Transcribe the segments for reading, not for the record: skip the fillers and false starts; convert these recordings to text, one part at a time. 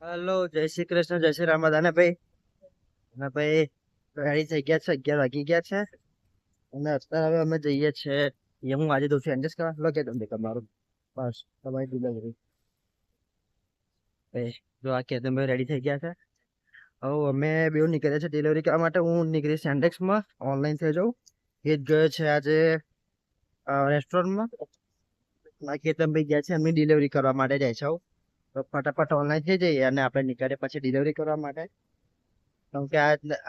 Hello, જય શ્રી કૃષ્ણ, જય શ્રી રામાદાને ભાઈ. અને ભાઈ રેડી થઈ ગયા છે, 11 વાગી ગયા છે. અને અત્યારે હવે અમે જઈએ છીએ. હું આજે દઉં છું એડજસ્ટ કરવા લો કે તમને તમારું બસ તમારી ડિલિવરી. ભાઈ જો આ કે તમે રેડી થઈ ગયા છે. હવે અમે બે નીકળ્યા છે ડિલિવરી કરવા માટે. હું નીકળી સેન્ડેક્સમાં ઓનલાઈન થઈ જાઉં. એ જ ગયો છે આજે રેસ્ટોરન્ટમાં. બાકી તમે ભાઈ ગયા છે એમની ડિલિવરી કરવા માટે જાય છે. તો ફટાફટ ઓનલાઈન થઈ જઈએ અને આપણે નીકળીએ પછી ડિલિવરી કરવા માટે. કેમ કે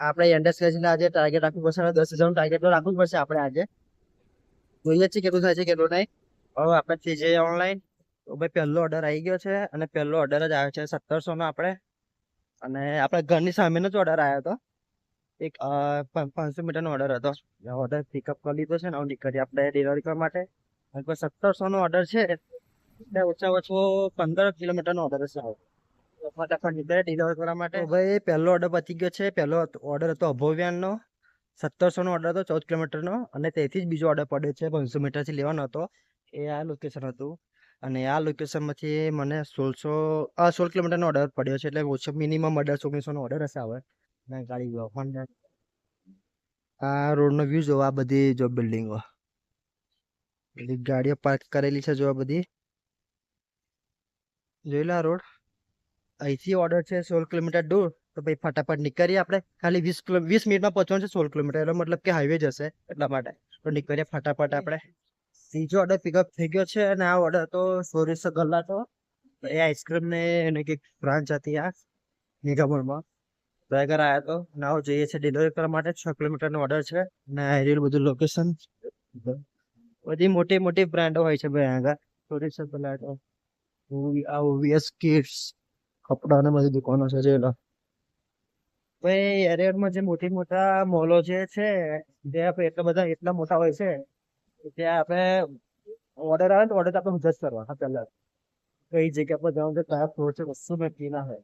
આપણે ઇન્ડસ્ટ્રી આજે ટાર્ગેટ રાખવું પડશે. 10,000 ટાર્ગેટ તો રાખવું જ પડશે આપણે આજે. જોઈએ છે કેટલું થાય છે કેટલું નહીં. હવે આપણે થઈ જઈએ ઓનલાઈન. તો ભાઈ પહેલો ઓર્ડર આવી ગયો છે અને પહેલો ઓર્ડર જ આવ્યો છે 1700 નો આપણે. અને આપણે ઘરની સામેનો જ ઓર્ડર આવ્યો હતો. એક 500 મીટરનો ઓર્ડર હતો. ઓર્ડર પિકઅપ કરી લીધો છે ને હવે નીકળીએ આપણે ડિલિવરી કરવા માટે. 1700 નો ઓર્ડર છે એટલે ઓછા ઓછો 15 કિલોમીટરનો ઓર્ડર હશે. ફટાફટ નીકળે ડિલિવર કરવા માટે. તો ભાઈ પહેલો ઓર્ડર પતી ગયો છે. પહેલો ઓર્ડર હતો અભોવ્યાનનો. 1700 નો ઓર્ડર હતો 14 કિલોમીટરનો. અને તેથી જ બીજો ઓર્ડર પડ્યો છે 500 મીટરથી લેવાનો હતો. એ આ લોકેશન હતું. અને આ લોકેશનમાંથી મને 16 કિલોમીટરનો ઓર્ડર પડ્યો છે. એટલે ઓછો મિનિમમ 1800-1900 નો ઓર્ડર હશે હવે. ગાડી પણ આ રોડનો વ્યૂ જોવો. આ બધી જો બિલ્ડિંગો, બધી ગાડીઓ પાર્ક કરેલી છે. જો આ બધી જોઈ લો આ રોડ. અહીંથી ઓર્ડર છે 16 કિલોમીટર દૂર. તો ભાઈ ફટાફટ નીકળીએ આપણે. ખાલી 20 મિનિટમાં પહોંચવાનું છે 16 કિલોમીટર. એનો મતલબ કે હાઈવે જશે એટલા માટે. તો નીકળીએ ફટાફટ આપણે. ત્રીજો ઓર્ડર પિકઅપ થઈ ગયો છે. અને આ ઓર્ડર તો સોરીસો ગલ્લા તો એ આઈસ્ક્રીમ ને એની કંઈક બ્રાન્ચ હતી આ નિગમમાં. ડ્રાઈવર આવ્યા તો નાવ જઈએ છે ડિલિવરી કરવા માટે. 6 કિલોમીટરનો ઓર્ડર છે. અને આવેલું બધું લોકેશન. બધી મોટી મોટી બ્રાન્ડો હોય છે ભાઈ આગળ. સોરીસો ગલ્લા તો આ ઓવીએસ કિડ્સ કપડા ને બધી દુકાનો છે જે ભાઈ એરિયામાં જે મોટી મોટા મોલો જે છે જે આપણે એટલા મોટા હોય છે ત્યાં આપણે ઓર્ડર આવે ને ઓર્ડર આપણે જજ કરવા પહેલા કઈ જગ્યા પર જવાનું છે કયા ફ્લોર છે વસ્તુ નક્કી ના હોય.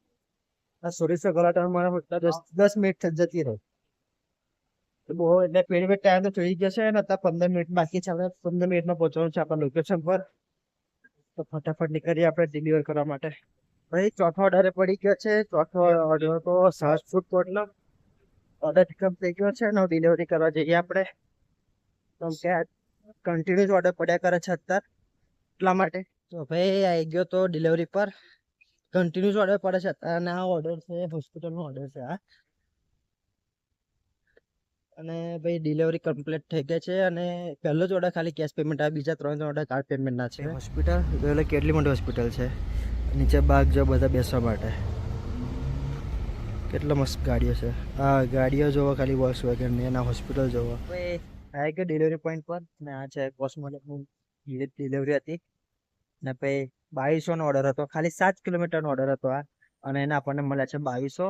આ સોરીસો ગલાટા મારા 10 મિનિટ જતી રહે. બહુ એટલે પેલી ટાઈમ તો થઈ ગયો છે ને અત્યારે 15 મિનિટ બાકી છે. આપણે 15 મિનિટમાં પહોંચવાનું છે આપણા લોકેશન પર. તો ફટાફટ નીકળીએ આપણે ડિલિવર કરવા માટે. ભાઈ ચોથો ઓર્ડર પડી ગયો છે. ચોથો ઓર્ડર તો 7 ફૂડ કોર્ટનો ઓર્ડર પિકઅપ થઈ ગયો છે. અને ડિલિવરી કરવા જઈએ આપણે. કેમ કે કન્ટિન્યુઅસ ઓર્ડર પડ્યા કરે છે અત્યારે એટલા માટે. તો ભાઈ આવી ગયો તો ડિલિવરી પર. કન્ટિન્યુઅસ ઓર્ડર પડે છે અત્યારે. અને આ ઓર્ડર છે હોસ્પિટલનો ઓર્ડર છે આ. અને ભાઈ ડિલિવરી કમ્પ્લીટ થઈ ગઈ છે. અને પહેલો જ ઓર્ડર ખાલી કેશ પેમેન્ટ આવે. બીજા 3 ઓર્ડર કાર્ડ પેમેન્ટના છે. હોસ્પિટલ એટલે કેટલી મોટી હોસ્પિટલ છે. નીચે બાગ જો બધા બેસવા માટે. કેટલો મસ્ત ગાડીઓ છે. આ ગાડીઓ જોવો ખાલી વોલ્ક્સવેગનની. અને હોસ્પિટલ જોવો. આવી ગયો ડિલિવરી પોઈન્ટ પર. ને આ છે કોસ્મોટિકની ડિલિવરી હતી. ને પછી 2200 નો ઓર્ડર હતો. ખાલી 7 કિલોમીટરનો ઓર્ડર હતો આ. અને એને આપણને મળ્યા છે 2200.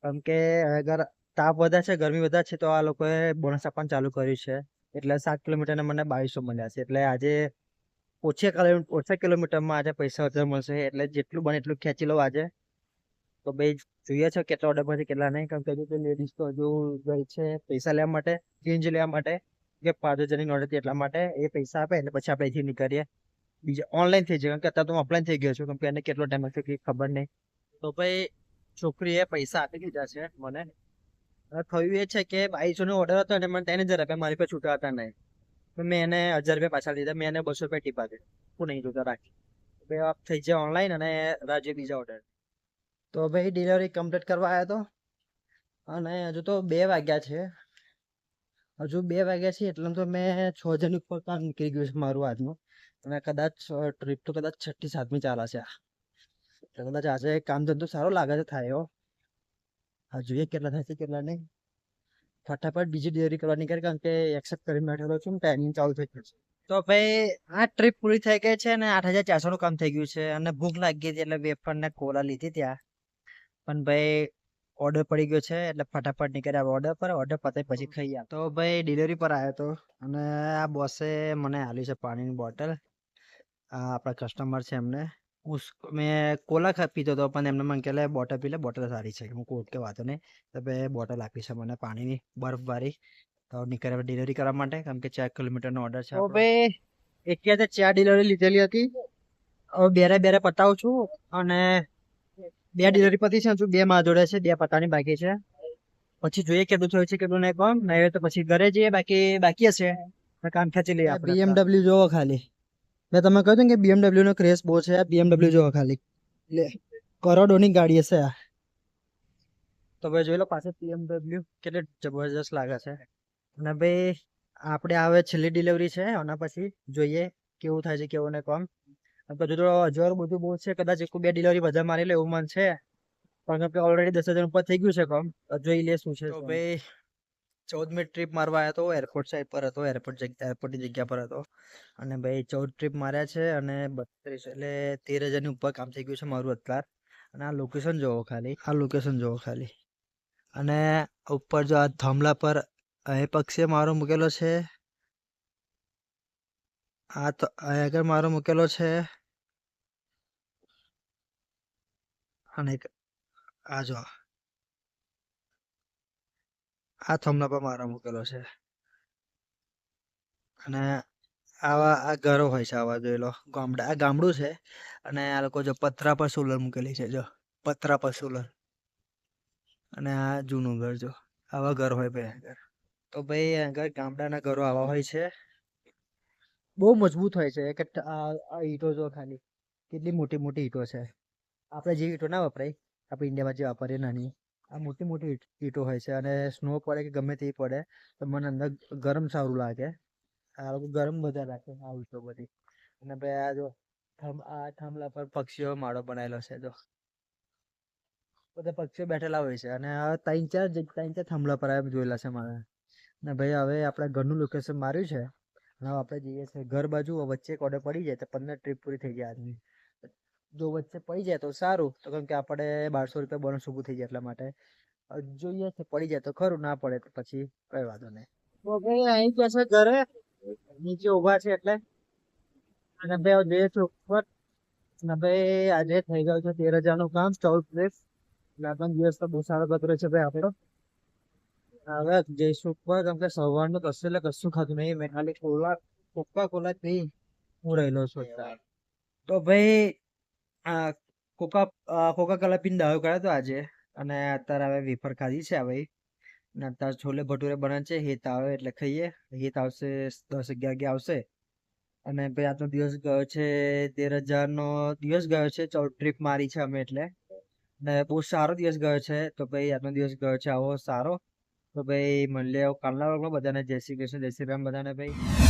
કેમ કે અગર તાપ વધારે છે, ગરમી વધારે છે તો આ લોકોએ બોનસ આપવાનું ચાલુ કર્યું છે. એટલે 7 કિલોમીટરને મને 2200 મળ્યા છે. એટલે આજે ઓછા કિલોમીટરમાં આજે પૈસા વધારે મળશે. એટલે જેટલું બને એટલું ખેંચી લો આજે. તો ભાઈ જોઈએ છે કેટલા ઓર્ડર પછી કેટલા નહીં. કેમ કે હજુ લેડીઝ તો હજુ ગઈ છે પૈસા લેવા માટે, ચેન્જ લેવા માટે. કે 5,000ની ઓર્ડર હતી એટલા માટે એ પૈસા આપે એટલે પછી આપણે અહીંથી નીકળીએ. બીજા ઓનલાઈન થઈ જાય. કેમ કે અત્યારે તો હું ઓફલાઈન થઈ ગયો છું. કેમ કે એને કેટલો ટાઈમ હશે કંઈ ખબર નહીં. તો ભાઈ છોકરીએ પૈસા આપી દીધા છે મને. થયું એ છે કે 2200 નો ઓર્ડર હતો અને મને 3,000 આપ્યા. મારી પાસે છૂટા હતા નહીં. તો મેં એને 1,000 રૂપિયા પાછા લીધા. મેં એને 200 રૂપિયા ટીપ આપી. હું નહીં જોતા રાખી. બે આપ થઈ જાય ઓનલાઈન. અને રાજ્ય બીજા ઓર્ડર. તો ભાઈ ડિલિવરી કમ્પ્લીટ કરવા આવ્યો હતો. અને હજુ તો 2 વાગ્યા છે. હજુ 2 વાગ્યા છે એટલે તો મેં 6 જણ ઉપર કામ નીકળી ગયું છે મારું આજનું. અને કદાચ ટ્રીપ તો કદાચ 6થી 7મી ચાલે છે. કદાચ આજે કામ ધંધો સારો લાગે છે થાય એવો. હા જોઈએ કેટલા થાય છે કેટલા નહીં. ફટાફટ બીજી ડિલિવરી કરવા નીકળે. કારણ કે એક્સેપ્ટ કરી બેઠેલો છું. ટાઈમિંગ ચાલુ થઈ ગયું છે. તો ભાઈ આ ટ્રીપ પૂરી થઈ ગઈ છે. અને 8,400 નું કામ થઈ ગયું છે. અને ભૂખ લાગી હતી એટલે વેફર ને કોલા લીધી ત્યાં. પણ ભાઈ ઓર્ડર પડી ગયો છે એટલે ફટાફટ નીકળ્યા ઓર્ડર પર. ઓર્ડર પતે પછી ખાઈ. તો ભાઈ ડિલિવરી પર આવ્યો હતો. અને આ બોસે મને આલ્યું છે પાણીની બોટલ. આ આપણા કસ્ટમર છે એમને. મેં કોલા પીતો હતો પણ એમને મને કહે બોટલ પી લે, બોટલ સારી છે. હું કોઈ કે વાતો નહીં. તો ભાઈ બોટલ આપી છે મને પાણીની બરફવાળી. તો નીકળ્યા ડિલિવરી કરવા માટે. કેમ કે 4 કિલોમીટરનો ઓર્ડર છે. તો ભાઈ એક 4 ડિલિવરી લીધેલી હતી. હવે બેરે પતાવું છું. અને બે ડિલિવરી પતી છે, હજુ બે માં જોડે છે, બે પતાની બાકી છે. પછી જોઈએ કેટલું થયું છે કેટલું નહીં કોમ નહીં હોય તો પછી ઘરે જઈએ, બાકી હશે તો કામ ખેંચી લઈએ આપણે. BMW જોવો ખાલી, મેં તમે કહ્યું હતું કે BMW નો ક્રેઝ બહુ છે. BMW જોવો ખાલી, એટલે કરોડોની ગાડી હશે આ. તો ભાઈ જોઈ લો પાછળ BMW કેટલી જબરજસ્ત લાગે છે. અને ભાઈ આપણે આવે છેલ્લી ડિલિવરી છે, એના પછી જોઈએ કેવું થાય છે કેવું નહીં કોમ. હજુ તો હજુ બધું બહુ છે, કદાચ એક બે ડિલિવરી બધા મારી લે એવું મન છે, પણ કે ઓલરેડી 10,000 ઉપર થઈ ગયું છે કામ. જોઈ લે શું છે. તો ભાઈ 14મી ટ્રીપ મારવા આવ્યો હતો, એરપોર્ટ સાઈડ પર હતો, એરપોર્ટની જગ્યા પર હતો. અને ભાઈ 14 ટ્રીપ માર્યા છે અને 32 એટલે 13,000 ઉપર કામ થઈ ગયું છે મારું અત્યાર. અને આ લોકેશન જોવો ખાલી, અને ઉપર જો આ થાંભલા પર અહીં પક્ષી મારો મૂકેલો છે, આ તો અહીં આગળ મારો મૂકેલો છે, અને આ જો આ થાંભલા પર મારો મૂકેલો છે. અને આ ઘરો હોય છે, આવા જોઈ લો આ ગામડું છે. અને આ લોકો જો પથરા પર સોલર મૂકેલી છે, જો પથરા પર સોલર. અને આ જૂનું ઘર, જો આવા ઘર હોય ભાઈ આગળ. તો ભાઈ આગળ ગામડાના ઘરો આવા હોય છે, બહુ મજબૂત હોય છે. આ ઈંટો જો ખાલી કેટલી મોટી મોટી ઈંટો છે. આપણે જે ઈંટો ના વપરાય, આપણે ઇન્ડિયામાં જે વાપરીએ નાની, આ મોટી મોટી ઈંટો હોય છે. અને સ્નો પડે કે ગમે તે પડે તો મને અંદર ગરમ સારું લાગે. આ લોકો ગરમ બધા રાખે આ ઈંટો બધી. અને ભાઈ આ જો આ થાંભલા પર પક્ષીઓ માળો બનાવેલો છે, જો બધા પક્ષીઓ બેઠેલા હોય છે. અને આ ત્રણ ચાર થાંભલા પર જોયેલા છે મારે. ને ભાઈ હવે આપણે ઘરનું લોકેશન માર્યું છે, હવે આપણે જઈએ છીએ ઘર બાજુ. વચ્ચે એક ઓર્ડર પડી જાય તો 15 ટ્રીપ પૂરી થઈ જાય આજની. જો વચ્ચે પડી જાય તો સારું, તો કેમ કે આપણે 1200 રૂપિયા બોનસ ઊભું થઈ જાય એટલા માટે જોઈએ છે. પડી જાય તો ખરું, ના પડે તો પછી કઈ વાંધો નહીં. તો ભાઈ અહીં જશે ઘરે, નીચે ઉભા છે એટલે. અને ભાઈ જોઈએ છે ઉપર. અને ભાઈ આજે થઈ ગયું છે 13,000 નું કામ, 14 ટ્રીપ. એટલે દિવસ તો બહુ સારો ગતરો છે ભાઈ આપણો. હવે જઈશું ઉપર, કેમ કે સવારનું કશું એટલે કશું ખાધું નહીં. મેં ખાલી કોકા કોલા પી હું રહેલો છું અત્યારે. તો ભાઈ આ કોકા કોલા પીને દાવો કર્યો હતો આજે. અને અત્યારે હવે વેફર ખાધી છે ભાઈ. અને અત્યારે છોલે ભટુરે બને છે, હેત આવે એટલે ખાઈએ. હેત આવશે 10-11 વાગે આવશે. અને ભાઈ આજનો દિવસ ગયો છે 13,000 નો દિવસ ગયો છે. 14 ટ્રીપ મારી છે અમે એટલે. ને બહુ સારો દિવસ ગયો છે. તો ભાઈ આજનો દિવસ ગયો છે આવો સારો. તો ભાઈ મળીએ કાલના વ્લોગમાં. બધાને જય શ્રી કૃષ્ણ, જય શ્રી રામ બધાને ભાઈ.